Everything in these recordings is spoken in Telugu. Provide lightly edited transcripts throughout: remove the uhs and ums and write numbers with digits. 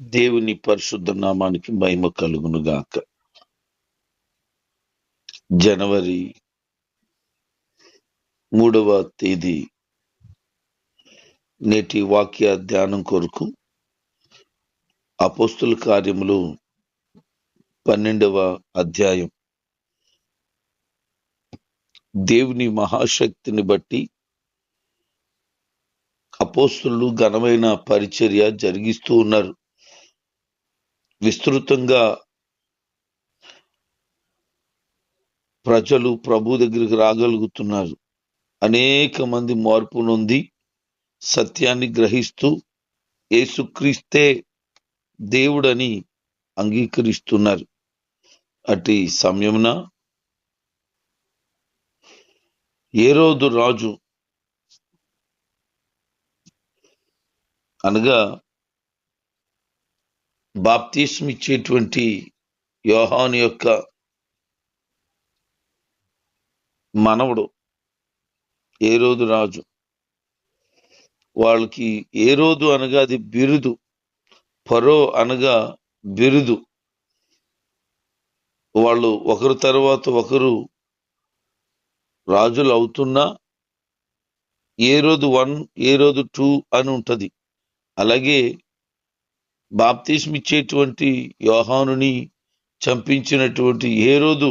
దేవుని పరిశుద్ధ నామానికి మహిమ కలుగును గాక. జనవరి 3వ తేదీ నేటి వాక్య ధ్యానం కొరకు అపోస్తుల కార్యములు 12వ అధ్యాయం. దేవుని మహాశక్తిని బట్టి అపోస్తులు ఘనమైన పరిచర్య జరిగిస్తూ ఉన్నారు. విస్తృతంగా ప్రజలు ప్రభు దగ్గరికి రాగలుగుతున్నారు. అనేక మంది మార్పు నొంది సత్యాన్ని గ్రహిస్తూ యేసుక్రీస్తే దేవుడని అంగీకరిస్తున్నారు. అటు సమయమున హేరోదు రాజు అనగా బాప్తిస్మం ఇచ్చేటువంటి యోహాను యొక్క మనవడు హేరోదు రాజు. వాళ్ళకి హేరోదు అనగా అది బిరుదు, ఫరో అనగా బిరుదు. వాళ్ళు ఒకరి తర్వాత ఒకరు రాజులు అవుతున్నా హేరోదు 1, హేరోదు 2 అని ఉంటది. అలాగే బాప్తిస్మం ఇచ్చేటువంటి యోహానుని చంపించినటువంటి హేరోదు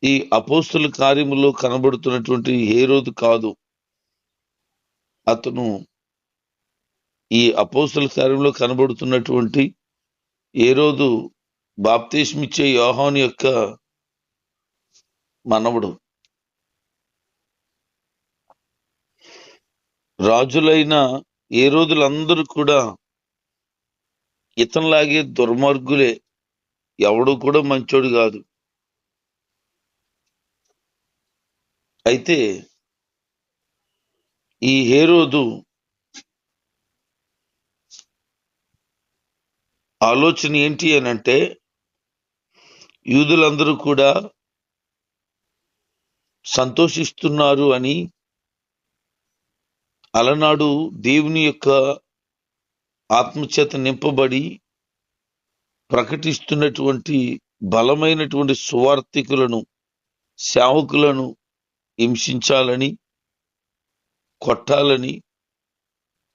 ఈ అపోస్తుల కార్యములో కనబడుతున్నటువంటి హేరోదు కాదు. అతను ఈ అపోస్తుల కార్యంలో కనబడుతున్నటువంటి హేరోదు బాప్తిస్మం ఇచ్చే యోహాను యొక్క మనవడు. రాజులైన హేరోదులందరూ కూడా ఇతనిలాగే దుర్మార్గులే. ఎవడు కూడా మంచోడు కాదు. అయితే ఈ హేరోదు ఆలోచన ఏంటి అని అంటే, యూదులందరూ కూడా సంతోషిస్తున్నారు అని, అలనాడు దేవుని యొక్క ఆత్మచేత నింపబడి ప్రకటిస్తున్నటువంటి బలమైనటువంటి సువార్తికులను, సేవకులను హింసించాలని, కొట్టాలని,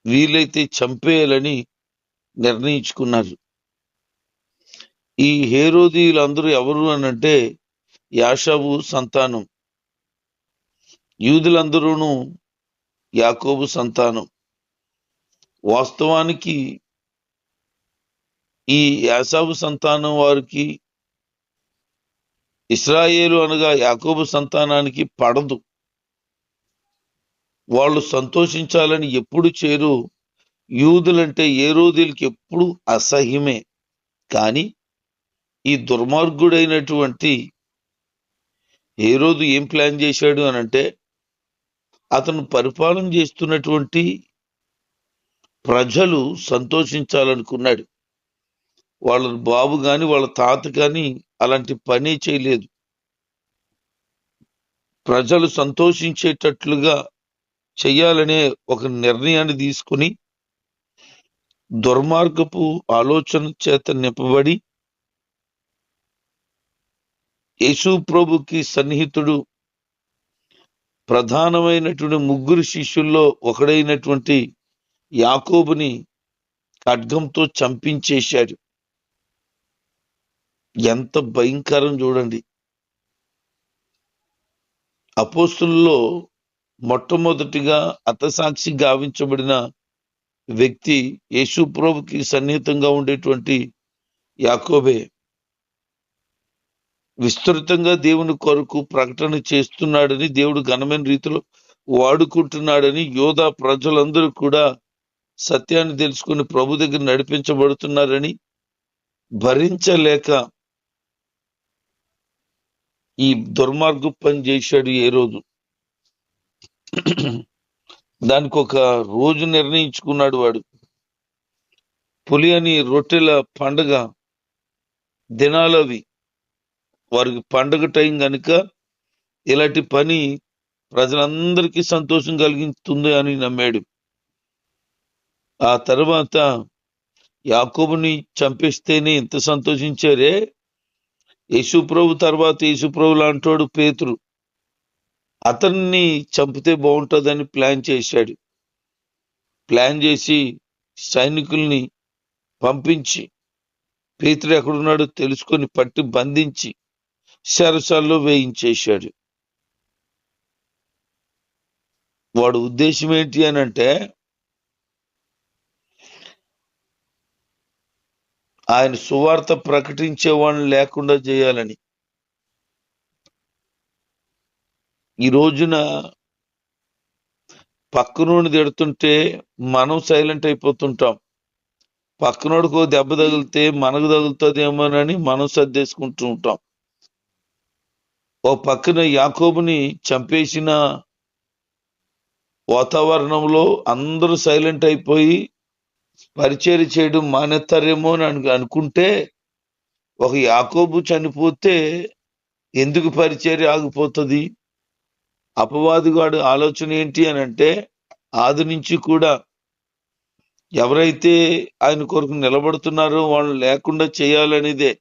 వీలైతే చంపేయాలని నిర్ణయించుకున్నారు. ఈ హేరోదీయులందరూ ఎవరు అనంటే యాషావు సంతానం. యూదులందరూను యాకోబు సంతానం. వాస్తవానికి ఈ యాసావు సంతానం వారికి ఇశ్రాయేలు అనగా యాకోబు సంతానానికి పడదు. వాళ్ళు సంతోషించాలని ఎప్పుడు చేరు. యూదులంటే హేరోదీయులకి ఎప్పుడు అసహ్యమే. కానీ ఈ దుర్మార్గుడైనటువంటి హేరోదు ఏం ప్లాన్ చేశాడు అనంటే, అతను పరిపాలన చేస్తున్నటువంటి ప్రజలు సంతోషించాలనుకున్నాడు. వాళ్ళ బాబు కానీ వాళ్ళ తాత కానీ అలాంటి పని చేయలేదు. ప్రజలు సంతోషించేటట్లుగా చెయ్యాలనే ఒక నిర్ణయాన్ని తీసుకుని దుర్మార్గపు ఆలోచన చేత నింపబడి యేసు ప్రభుకి సన్నిహితుడు, ప్రధానమైనటువంటి 3 శిష్యుల్లో ఒకడైనటువంటి యాకోబుని ఖడ్గంతో చంపించేశాడు. ఎంత భయంకరం చూడండి. అపోస్తుల్లో మొట్టమొదటిగా హతసాక్షి గావించబడిన వ్యక్తి యేసు ప్రభుకి సన్నిహితంగా ఉండేటువంటి యాకోబే. విస్తృతంగా దేవుని కొరకు ప్రకటన చేస్తున్నాడని, దేవుడు ఘనమైన రీతిలో వాడుకుంటున్నాడని యోధా ప్రజలందరూ కూడా సత్యాన్ని తెలుసుకుని ప్రభు దగ్గర నడిపించబడుతున్నారని భరించలేక ఈ దుర్మార్గు పని చేశాడు హేరోదు. దానికి ఒక రోజు నిర్ణయించుకున్నాడు వాడు. పులి అని రొట్టెల పండగ దినాలు అవి. వారికి పండుగ టైం కనుక ఇలాంటి పని ప్రజలందరికీ సంతోషం కలిగిస్తుంది అని నమ్మాడు. ఆ తర్వాత యాకోబుని చంపేస్తేనే ఇంత సంతోషించారే, యేసుప్రభు తర్వాత యేసుప్రభు లాంటోడు పేతురు, అతన్ని చంపితే బాగుంటుందని ప్లాన్ చేశాడు. ప్లాన్ చేసి సైనికుల్ని పంపించి పేతురు ఎక్కడున్నాడో తెలుసుకొని పట్టి బంధించి చెరసాల్లో వేయించేశాడు. వాడు ఉద్దేశం ఏంటి అని అంటే, ఆయన సువార్త ప్రకటించే వాళ్ళని లేకుండా చేయాలని. ఈ రోజున పక్కనోడిని తిడుతుంటే మనం సైలెంట్ అయిపోతుంటాం. పక్కనోడికో దెబ్బ తగిలితే మనకు తగులుతుందేమోనని మనం సర్దేసుకుంటూ ఉంటాం. ఓ పక్కన యాకోబుని చంపేసిన వాతావరణంలో అందరూ సైలెంట్ అయిపోయి పరిచర్య చేయడం మానేస్తారేమో అని అనుకుంటే, ఒక యాకోబు చనిపోతే ఎందుకు పరిచర్య ఆగిపోతుంది? అపవాదిగాడు ఆలోచన ఏంటి అని అంటే, ఆది నుంచి కూడా ఎవరైతే ఆయన కొరకు నిలబడుతున్నారో వాళ్ళు లేకుండా చేయాలనేదే.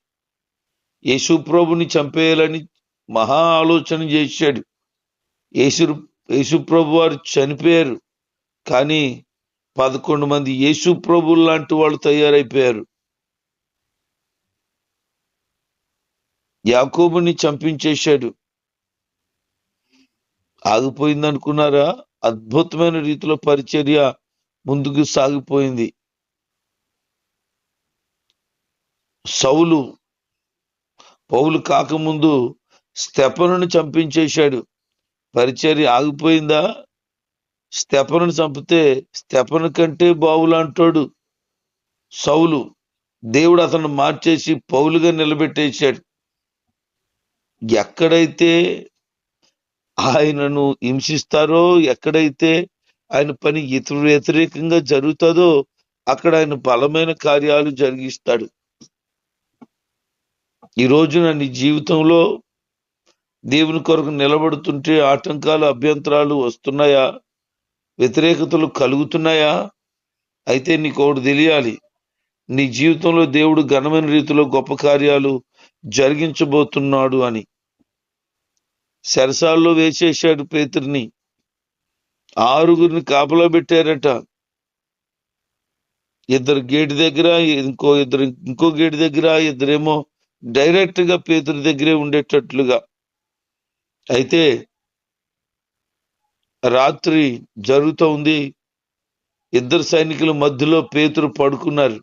యేసుప్రభుని చంపేయాలని మహా ఆలోచన చేశాడు. యేసుప్రభు వారు చనిపోయారు, కానీ 11 మంది యేసుప్రభు లాంటి వాళ్ళు తయారైపోయారు. యాకోబుని చంపించేశాడు. ఆగిపోయింది అనుకున్నారా? అద్భుతమైన రీతిలో పరిచర్య ముందుకు సాగిపోయింది. పౌలు కాకముందు స్తెఫనుని చంపించేశాడు. పరిచర్య ఆగిపోయిందా? స్తెఫనుని చంపితే స్తెఫను కంటే బావులాంటోడు సౌలు. దేవుడు అతను మార్చేసి పౌలుగా నిలబెట్టేశాడు. ఎక్కడైతే ఆయనను హింసిస్తారో, ఎక్కడైతే ఆయన పని వ్యతిరేకంగా జరుగుతుందో అక్కడ ఆయన బలమైన కార్యాలు జరిగిస్తాడు. ఈ రోజున నీ జీవితంలో దేవుని కొరకు నిలబడుతుంటే ఆటంకాలు, అభ్యంతరాలు వస్తున్నాయా? వ్యతిరేకతలు కలుగుతున్నాయా? అయితే నీకు ఒకటి తెలియాలి, నీ జీవితంలో దేవుడు ఘనమైన రీతిలో గొప్ప కార్యాలు జరిగించబోతున్నాడు అని. చెరసాల్లో వేసేశాడు పేతురుని. 6గురిని కాపలా పెట్టారట. 2 గేటు దగ్గర, ఇంకో గేటు దగ్గర, 2 డైరెక్ట్ గా పేతురు దగ్గరే ఉండేటట్లుగా. అయితే రాత్రి జరుగుతూ ఉంది. 2 సైనికుల మధ్యలో పేతురు పడుకున్నారు.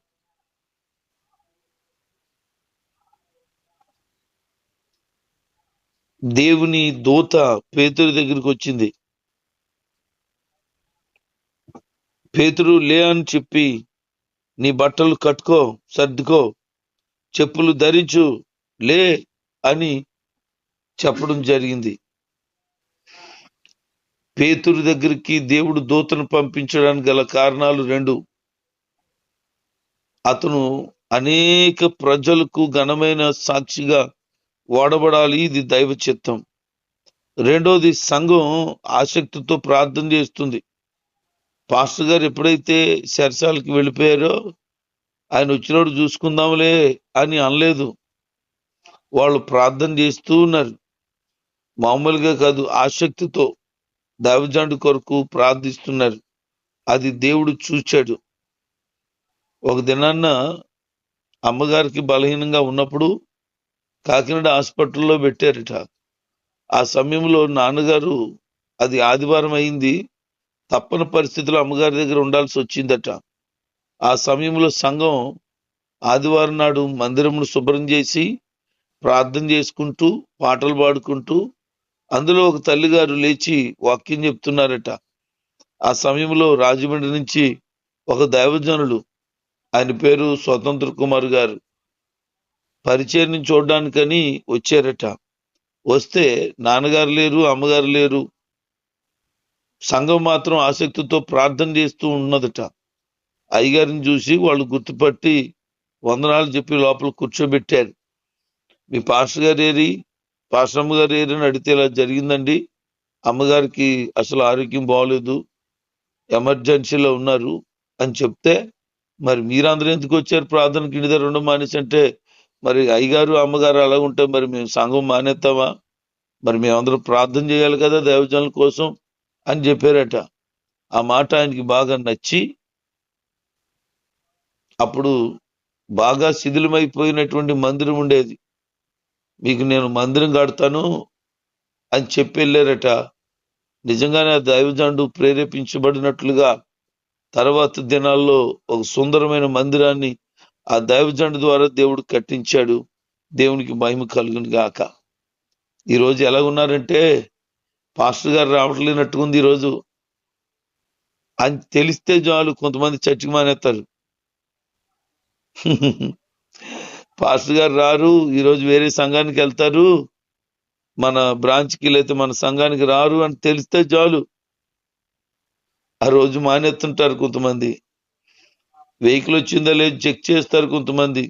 దేవుని దూత పేతురు దగ్గరికి వచ్చింది. పేతురు, లే అని చెప్పి, నీ బట్టలు కట్టుకో, సర్దుకో, చెప్పులు ధరించు, లే అని చెప్పడం జరిగింది. పేతురు దగ్గరికి దేవుడు దూతను పంపించడానికి గల కారణాలు 2. అతను అనేక ప్రజలకు ఘనమైన సాక్షిగా వాడబడాలి, ఇది దైవ చిత్తం. 2వది, సంఘం ఆసక్తితో ప్రార్థన చేస్తుంది. పాస్టర్ గారు ఎప్పుడైతే చెరసాలకి వెళ్ళిపోయారో, ఆయన వచ్చినప్పుడు చూసుకుందాంలే అని అనలేదు. వాళ్ళు ప్రార్థన చేస్తూ ఉన్నారు. మామూలుగా కాదు, ఆసక్తితో దైవజనుడి కొరకు ప్రార్థిస్తున్నారు. అది దేవుడు చూచాడు. ఒక దినాన్న అమ్మగారికి బలహీనంగా ఉన్నప్పుడు కాకినాడ హాస్పిటల్లో పెట్టారట. ఆ సమయంలో నాన్నగారు, అది ఆదివారం అయింది, తప్పని పరిస్థితిలో అమ్మగారి దగ్గర ఉండాల్సి వచ్చిందట. ఆ సమయంలో సంఘం ఆదివారం నాడు మందిరమును శుభ్రం చేసి ప్రార్థన చేసుకుంటూ పాటలు పాడుకుంటూ, అందులో ఒక తల్లిగారు లేచి వాక్యం చెప్తున్నారట. ఆ సమయంలో రాజమండ్రి నుంచి ఒక దైవజనులు, ఆయన పేరు స్వతంత్ర కుమార్ గారు, పరిచర్ని చూడడానికని వచ్చారట. వస్తే నాన్నగారు లేరు, అమ్మగారు లేరు. సంఘం మాత్రం ఆసక్తితో ప్రార్థన చేస్తూ ఉన్నదట. అయ్యగారిని చూసి వాళ్ళు గుర్తుపట్టి వందనాలు చెప్పి లోపల కూర్చోబెట్టారు. మీ పాస్టర్ గారు ఏరి, పాస్టర్ అమ్మగారు ఏరి అని అడిగితే, ఇలా జరిగిందండి, అమ్మగారికి అసలు ఆరోగ్యం బాగోలేదు, ఎమర్జెన్సీలో ఉన్నారు అని చెప్తే, మరి మీరందరూ ఎందుకు వచ్చారు ప్రార్థనకి ఇంటి దగ్గర ఉండడం మానేసి అంటే, మరి అయ్యగారు అమ్మగారు అలా ఉంటే మరి మేము సంఘం మానేస్తామా? మరి మేమందరం ప్రార్థన చేయాలి కదా దైవజనుల కోసం అని చెప్పారట. ఆ మాట ఆయనకి బాగా నచ్చి అప్పుడు బాగా శిథిలమైపోయినటువంటి మందిరం ఉండేది. మీకు నేను మందిరం కడతాను అని చెప్పి వెళ్ళారట. నిజంగానే ఆ దైవజనుడు ప్రేరేపించబడినట్లుగా తర్వాత దినాల్లో ఒక సుందరమైన మందిరాన్ని ఆ దైవజనుడు ద్వారా దేవుడు కట్టించాడు. దేవునికి మహిమ కలుగును గాక. ఈరోజు ఎలా ఉన్నారంటే పాస్టర్ గారు రావట్లేనట్టుకుంది ఈరోజు అని తెలిస్తే చాలు కొంతమంది చర్చికి మానేస్తారు. పాస్టర్ గారు రారు, ఈరోజు వేరే సంఘానికి వెళ్తారు, మన బ్రాంచ్కి లేకపోతే మన సంఘానికి రారు అని తెలిస్తే చాలు ఆ రోజు మానేస్తుంటారు. కొంతమంది వెహికల్ వచ్చిందా లేదు చెక్ చేస్తారు. కొంతమంది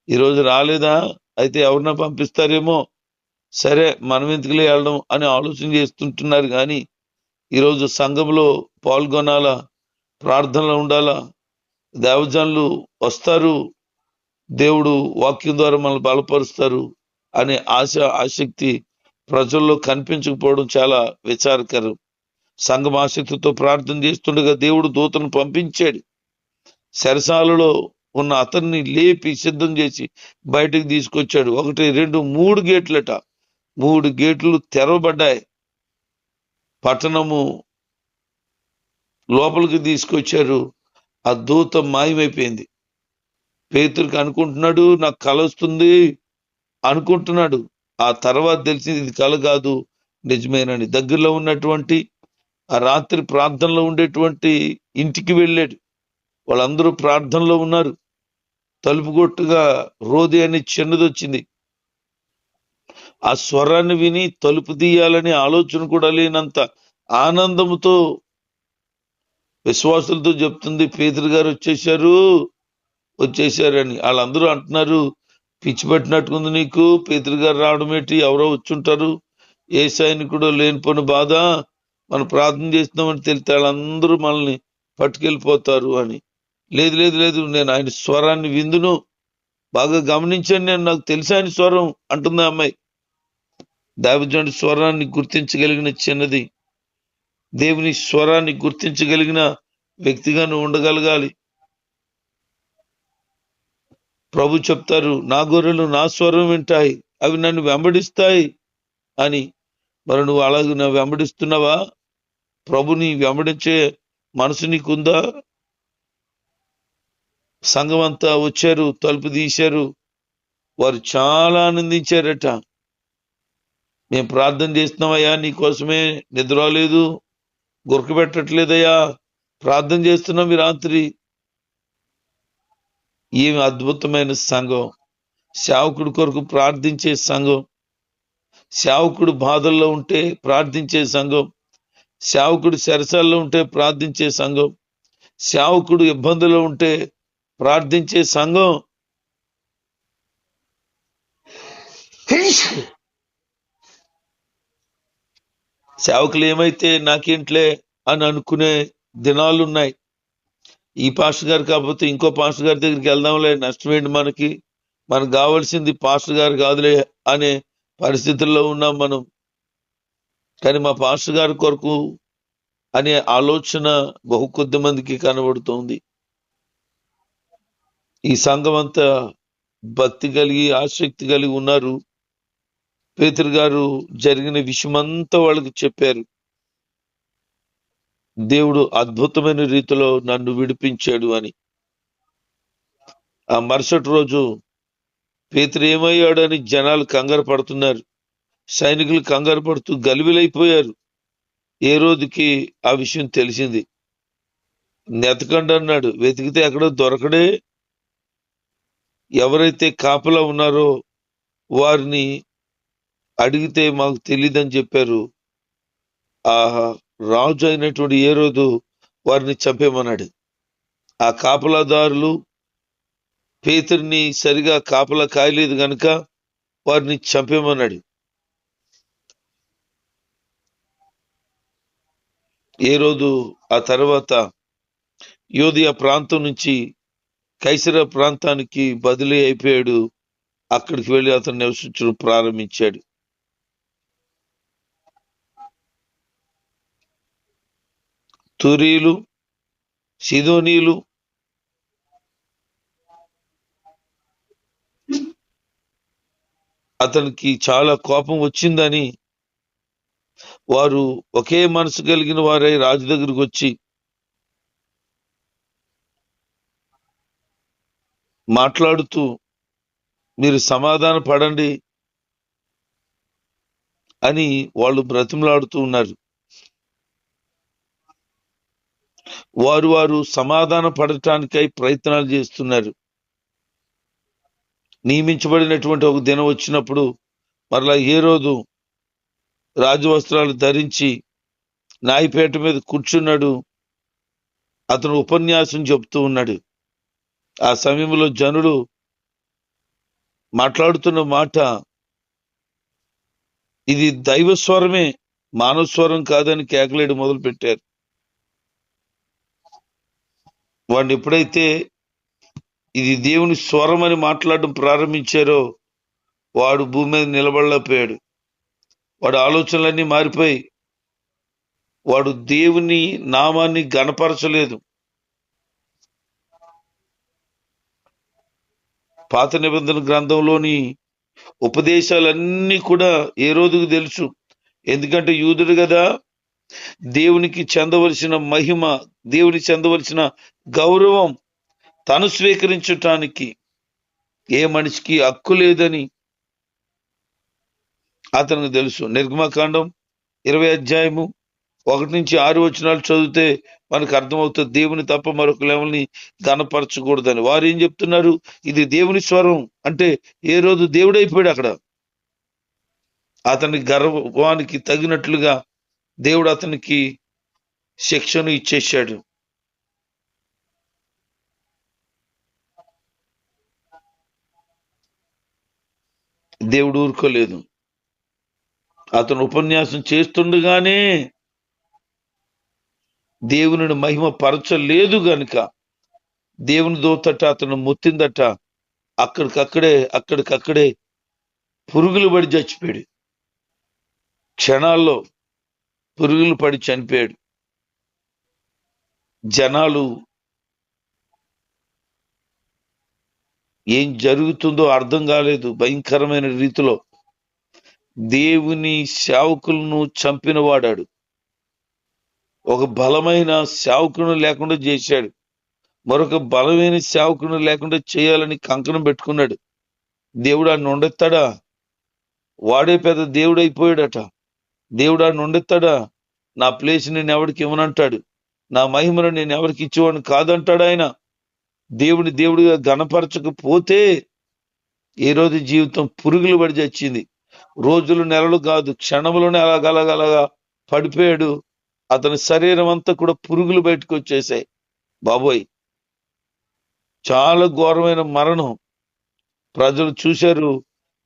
ఈరోజు రాలేదా, అయితే ఎవరినా పంపిస్తారేమో, సరే మనం ఎందుకులే వెళ్ళడం అని ఆలోచన చేస్తుంటున్నారు. కానీ ఈరోజు సంఘంలో పాల్గొనాలా, ప్రార్థనలో ఉండాలా, దేవజనులు వస్తారు, దేవుడు వాక్యం ద్వారా మనల్ని బలపరుస్తారు అనే ఆసక్తి ప్రజల్లో కనిపించకపోవడం చాలా విచారకరం. సంఘం ఆసక్తితో ప్రార్థన చేస్తుండగా దేవుడు దూతను పంపించాడు. చెరసాలలో ఉన్న అతన్ని లేపి సిద్ధం చేసి బయటకు తీసుకొచ్చాడు. 1, 2, 3 గేట్లట. 3 గేట్లు తెరవబడ్డాయి. పట్టణము లోపలికి తీసుకొచ్చారు. ఆ దూత మాయమైపోయింది. పేతురుకి అనుకుంటున్నాడు నాకు కల వస్తుంది అనుకుంటున్నాడు. ఆ తర్వాత తెలిసింది ఇది కల కాదు, నిజమేనని. దగ్గరలో ఉన్నటువంటి ఆ రాత్రి ప్రార్థనలో ఉండేటువంటి ఇంటికి వెళ్ళాడు. వాళ్ళందరూ ప్రార్థనలో ఉన్నారు. తలుపు కొట్టుగా రోది అని చిన్నది వచ్చింది. ఆ స్వరాన్ని విని తలుపు తీయాలని ఆలోచన కూడా లేనంత ఆనందంతో విశ్వాసులతో చెప్తుంది, పేతురు గారు వచ్చేసారని. వాళ్ళందరూ అంటున్నారు, పిచ్చి పట్టినట్టుకుంది నీకు, పేతురు గారు రావడం ఏంటి, ఎవరో వచ్చుంటారు, ఏ సైనికుడో లేనిపోని బాధ, మనం ప్రార్థన చేస్తున్నామని తెలితే వాళ్ళందరూ మనల్ని పట్టుకెళ్ళిపోతారు అని. లేదు లేదు లేదు, నేను ఆయన స్వరాన్ని విందును, బాగా గమనించాను, నేను నాకు తెలిసి ఆయన స్వరం అంటుంది ఆ అమ్మాయి. దైవజనుడి స్వరాన్ని గుర్తించగలిగిన చిన్నది, దేవుని స్వరాన్ని గుర్తించగలిగిన వ్యక్తిగా నువ్వు ఉండగలగాలి. ప్రభు చెప్తారు, నా గొర్రెలు నా స్వరం వింటాయి, అవి నన్ను వెంబడిస్తాయి అని. మరి నువ్వు అలాగే నా వెంబడిస్తున్నావా? ప్రభుని వెంబడించే మనసు నీకుందా? సంఘం అంతా వచ్చారు, తలుపు తీశారు. వారు చాలా ఆనందించారట. మేము ప్రార్థన చేస్తున్నామయ్యా, నీకోసమే, నిద్ర రాలేదు, గురక పెట్టట్లేదయ్యా, ప్రార్థన చేస్తున్నాం ఈ రాత్రి. ఏమి అద్భుతమైన సంఘం! సేవకుడి కొరకు ప్రార్థించే సంఘం, సేవకుడు బాధల్లో ఉంటే ప్రార్థించే సంఘం, సేవకుడు చెరసాల్లో ఉంటే ప్రార్థించే సంఘం, సేవకుడు ఇబ్బందుల్లో ఉంటే ప్రార్థించే సంఘం. సేవకులు ఏమైతే నాకేంట్లే అని అనుకునే దినాలున్నాయి. ఈ పాస్టర్ గారు కాకపోతే ఇంకో పాస్టర్ గారి దగ్గరికి వెళ్దాంలే, నష్టమేంటి మనకి, మనకు కావాల్సింది పాస్టర్ గారు కాదులే అనే పరిస్థితుల్లో ఉన్నాం మనం. కానీ మా పాస్టర్ గారి కొరకు అనే ఆలోచన బహు కొద్ది మందికి కనబడుతోంది. ఈ సంఘం అంతా భక్తి కలిగి ఆసక్తి కలిగి ఉన్నారు. పేతురు గారు జరిగిన విషయమంతా వాళ్ళకి చెప్పారు. దేవుడు అద్భుతమైన రీతిలో నన్ను విడిపించాడు అని. ఆ మరుసటి రోజు పేతురు ఏమయ్యాడని జనాలు కంగారు పడుతున్నారు. సైనికులు కంగారు పడుతూ గలిబిలైపోయారు. ఏ రోజుకి ఆ విషయం తెలిసింది. నెతకండి అన్నాడు. వెతికితే ఎక్కడో దొరకడే. ఎవరైతే కాపలా ఉన్నారో వారిని అడిగితే మాకు తెలియదని చెప్పారు. ఆ రాజు అయినటువంటి ఏ రోజు వారిని చంపేమన్నాడు. ఆ కాపలాదారులు పేతురిని సరిగా కాపలా కాయలేదు గనుక వారిని చంపేమన్నాడు. ఏ రోజు ఆ తర్వాత యోధియా ప్రాంతం నుంచి కైసర ప్రాంతానికి బదిలీ అయిపోయాడు. అక్కడికి వెళ్ళి అతను నివసించడం ప్రారంభించాడు. తూరీలు, సిదోనీలు అతనికి చాలా కోపం వచ్చిందని వారు ఒకే మనసు కలిగిన వారై రాజు దగ్గరికి వచ్చి మాట్లాడుతూ, మీరు సమాధాన పడండి అని వాళ్ళు బ్రతిమలాడుతూ ఉన్నారు. వారు సమాధాన పడటానికై ప్రయత్నాలు చేస్తున్నారు. నియమించబడినటువంటి ఒక దినం వచ్చినప్పుడు మరలా హేరోదు రాజవస్త్రాలు ధరించి న్యాయపీఠ మీద కూర్చున్నాడు. అతను ఉపన్యాసం చెప్తూ ఉన్నాడు. ఆ సమయంలో జనులు మాట్లాడుతున్న మాట ఇది దైవ స్వరమే, మానవ స్వరం కాదని కేకలేడు మొదలు పెట్టారు. వాడిని ఎప్పుడైతే ఇది దేవుని స్వరం అని మాట్లాడడం ప్రారంభించారో వాడు భూమి మీద నిలబడలేకపోయాడు. వాడు ఆలోచనలన్నీ మారిపోయి వాడు దేవుని నామాన్ని గణపరచలేదు. పాత నిబంధన గ్రంథంలోని ఉపదేశాలన్నీ కూడా ఏ రోజుకు తెలుసు. ఎందుకంటే యూదుడు కదా, దేవునికి చెందవలసిన మహిమ, దేవునికి చెందవలసిన గౌరవం తను స్వీకరించటానికి ఏ మనిషికి హక్కు లేదని అతనికి తెలుసు. నిర్గమకాండం 20 అధ్యాయము 1-6 చదివితే మనకు అర్థమవుతుంది దేవుని తప్ప మరొక లెవెల్ని గణపరచకూడదని. వారు ఏం చెప్తున్నారు? ఇది దేవుని స్వరం అంటే ఏ రోజు దేవుడైపోయాడు. అక్కడ అతని గర్వానికి తగినట్లుగా దేవుడు అతనికి శిక్షను ఇచ్చేశాడు. దేవుడు ఊరుకోలేదు. అతను ఉపన్యాసం చేస్తుండగానే దేవుని మహిమ పరచలేదు గనుక దేవుని దూతట అతను ముత్తిందట. అక్కడికక్కడే పురుగులు పడి చచ్చిపోయాడు. క్షణాల్లో పురుగులు పడి చనిపోయాడు. జనాలు ఏం జరుగుతుందో అర్థం కాలేదు. భయంకరమైన రీతిలో దేవుని సేవకులను చంపిన వాడాడు. ఒక బలమైన సేవకుని లేకుండా చేశాడు. మరొక బలమైన సేవకుని లేకుండా చేయాలని కంకణం పెట్టుకున్నాడు. దేవుడు ఆయన ఉండెత్తాడా? వాడే పెద్ద దేవుడు అయిపోయాడట. దేవుడు ఆయన ఉండెత్తాడా? నా ప్లేస్ నేను ఎవరికి ఇవ్వనంటాడు. నా మహిమను నేను ఎవరికి ఇచ్చేవాడిని కాదంటాడు ఆయన. దేవుడిగా గణపరచకపోతే ఏ రోజు జీవితం పురుగులు పడి చచ్చింది. రోజులు, నెలలు కాదు, క్షణములోనే అలాగలగలగా పడిపోయాడు. అతని శరీరం అంతా కూడా పురుగులు బయటకు వచ్చేసాయి. బాబోయ్, చాలా ఘోరమైన మరణం. ప్రజలు చూశారు.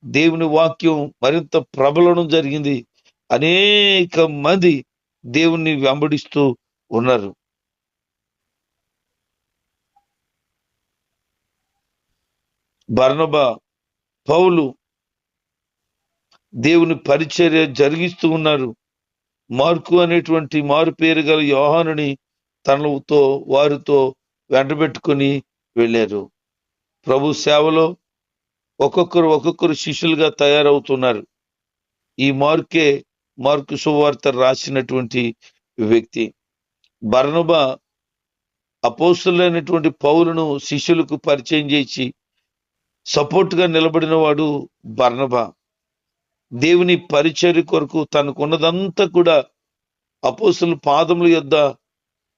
దేవుని వాక్యం మరింత ప్రబలడం జరిగింది. అనేక మంది దేవుణ్ణి వెంబడిస్తూ ఉన్నారు. బర్నబా, పౌలు దేవుని పరిచర్య జరిగిస్తూ ఉన్నారు. మార్కు అనేటువంటి మారు పేరు గల యోహానుని వారితో వెంటబెట్టుకుని వెళ్ళారు. ప్రభు సేవలో ఒక్కొక్కరు శిష్యులుగా తయారవుతున్నారు. ఈ మార్కు సువార్త రాసినటువంటి వ్యక్తి. బర్నబా అపోస్తులైనటువంటి పౌలును శిష్యులకు పరిచయం చేసి సపోర్ట్ గా నిలబడిన వాడు బర్నబా. దేవుని పరిచర్య కొరకు తనకున్నదంతా కూడా అపోస్తుల పాదముల యొద్ద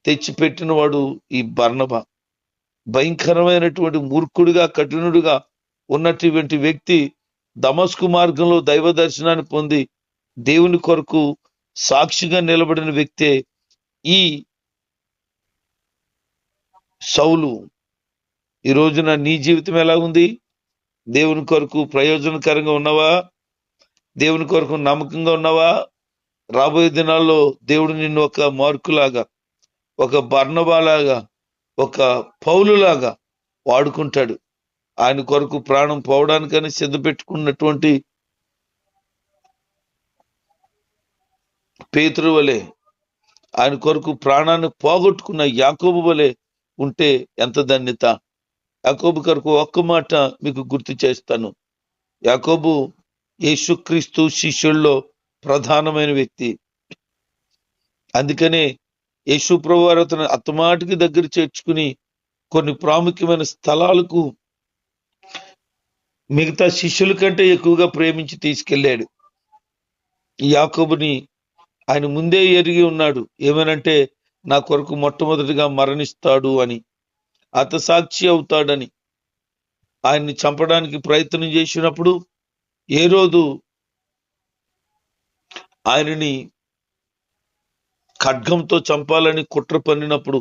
తెచ్చిపెట్టిన వాడు ఈ బర్నబా. భయంకరమైనటువంటి మూర్ఖుడిగా, కఠినుడిగా ఉన్నటువంటి వ్యక్తి దమస్కు మార్గంలో దైవ దర్శనాన్ని పొంది దేవుని కొరకు సాక్షిగా నిలబడిన వ్యక్తే ఈ సౌలు. ఈ రోజున నీ జీవితం ఎలా ఉంది? దేవుని కొరకు ప్రయోజనకరంగా ఉన్నావా? దేవుని కొరకు నమ్మకంగా ఉన్నావా? రాబోయే దినాల్లో దేవుడు నిన్ను ఒక మార్కులాగా, ఒక బర్నబాలాగా, ఒక పౌలులాగా, వాడుకుంటాడు. ఆయన కొరకు ప్రాణం పోవడానికని సిద్ధ పెట్టుకున్నటువంటి పేతురు వలె, ఆయన కొరకు ప్రాణాన్ని పోగొట్టుకున్న యాకోబు వలె ఉంటే ఎంత ధన్యత. యాకోబు కొరకు ఒక్క మాట మీకు గుర్తు చేస్తాను. యాకోబు యేసుక్రీస్తు శిష్యుల్లో ప్రధానమైన వ్యక్తి. అందుకనే యేసు ప్రభువారు అతను అత్తమాటికి దగ్గర చేర్చుకుని కొన్ని ప్రాముఖ్యమైన స్థలాలకు మిగతా శిష్యుల కంటే ఎక్కువగా ప్రేమించి తీసుకెళ్ళాడు. యాకోబుని ఆయన ముందే ఎరిగి ఉన్నాడు. ఏమనంటే నా కొరకు మొట్టమొదటిగా మరణిస్తాడు అని, హతసాక్షి అవుతాడని. ఆయన్ని చంపడానికి ప్రయత్నం చేసినప్పుడు ఏ రోజు ఆయనని ఖడ్గంతో చంపాలని కుట్ర పన్నినప్పుడు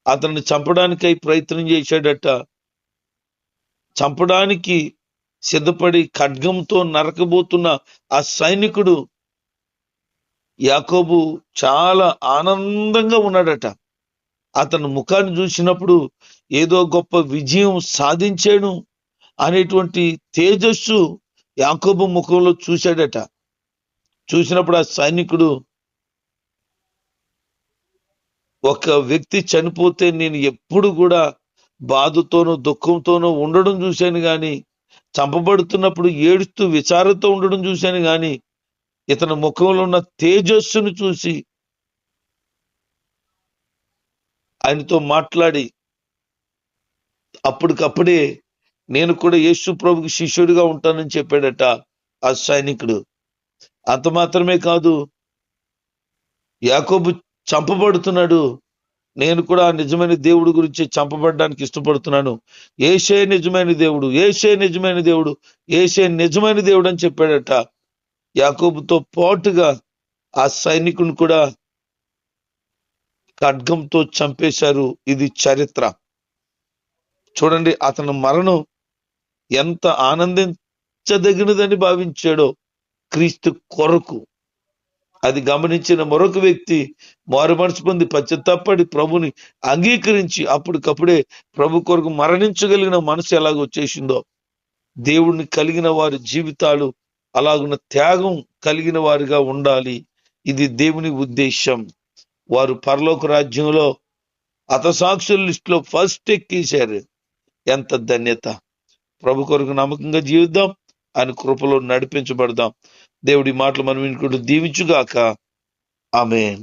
అతన్ని చంపడానికై ప్రయత్నం చేశాడట. చంపడానికి సిద్ధపడి ఖడ్గంతో నరకబోతున్న ఆ సైనికుడు యాకోబు చాలా ఆనందంగా ఉన్నాడట. అతని ముఖాన్ని చూసినప్పుడు ఏదో గొప్ప విజయం సాధించాడు అనేటువంటి తేజస్సు యాకోబు ముఖంలో చూశాడట. చూసినప్పుడు ఆ సైనికుడు, ఒక వ్యక్తి చనిపోతే నేను ఎప్పుడు కూడా బాధతోనూ దుఃఖంతోనూ ఉండడం చూశాను గాని, చంపబడుతున్నప్పుడు ఏడుస్తూ విచారంతో ఉండడం చూశాను గాని, ఇతని ముఖంలో ఉన్న తేజస్సును చూసి ఆయనతో మాట్లాడి అప్పటికప్పుడే నేను కూడా యేసు ప్రభుకి శిష్యుడిగా ఉంటానని చెప్పాడట ఆ సైనికుడు. అంత మాత్రమే కాదు, యాకోబు చంపబడుతున్నాడు, నేను కూడా నిజమైన దేవుడు గురించి చంపబడడానికి ఇష్టపడుతున్నాను, యేసే నిజమైన దేవుడు, యేసే నిజమైన దేవుడు, యేసే నిజమైన దేవుడు అని చెప్పాడట. యాకోబుతో పాటుగా ఆ సైనికుని కూడా ఖడ్గంతో చంపేశారు. ఇది చరిత్ర. చూడండి, అతని మరణం ఎంత ఆనందించదగినదని భావించాడో క్రీస్తు కొరకు. అది గమనించిన మరొక వ్యక్తి మారు మనసు పొంది పశ్చాత్తాపడి ప్రభుని అంగీకరించి అప్పటికప్పుడే ప్రభు కొరకు మరణించగలిగిన మనసు ఎలాగ వచ్చేసిందో, దేవుణ్ణి కలిగిన వారి జీవితాలు అలాగున్న త్యాగం కలిగిన వారిగా ఉండాలి. ఇది దేవుని ఉద్దేశం. వారు పరలోక రాజ్యంలో హతసాక్షుల లిస్టులో ఫస్ట్ ఎక్కేశారు. ఎంత ధన్యత. ప్రభు కొరకు నమ్మకంగా జీవిద్దాం, ఆయన కృపలో నడిపించబడదాం. దేవుడి మాటలు మనం వినుకుంటూ దీవించుగాక. ఆమేన్.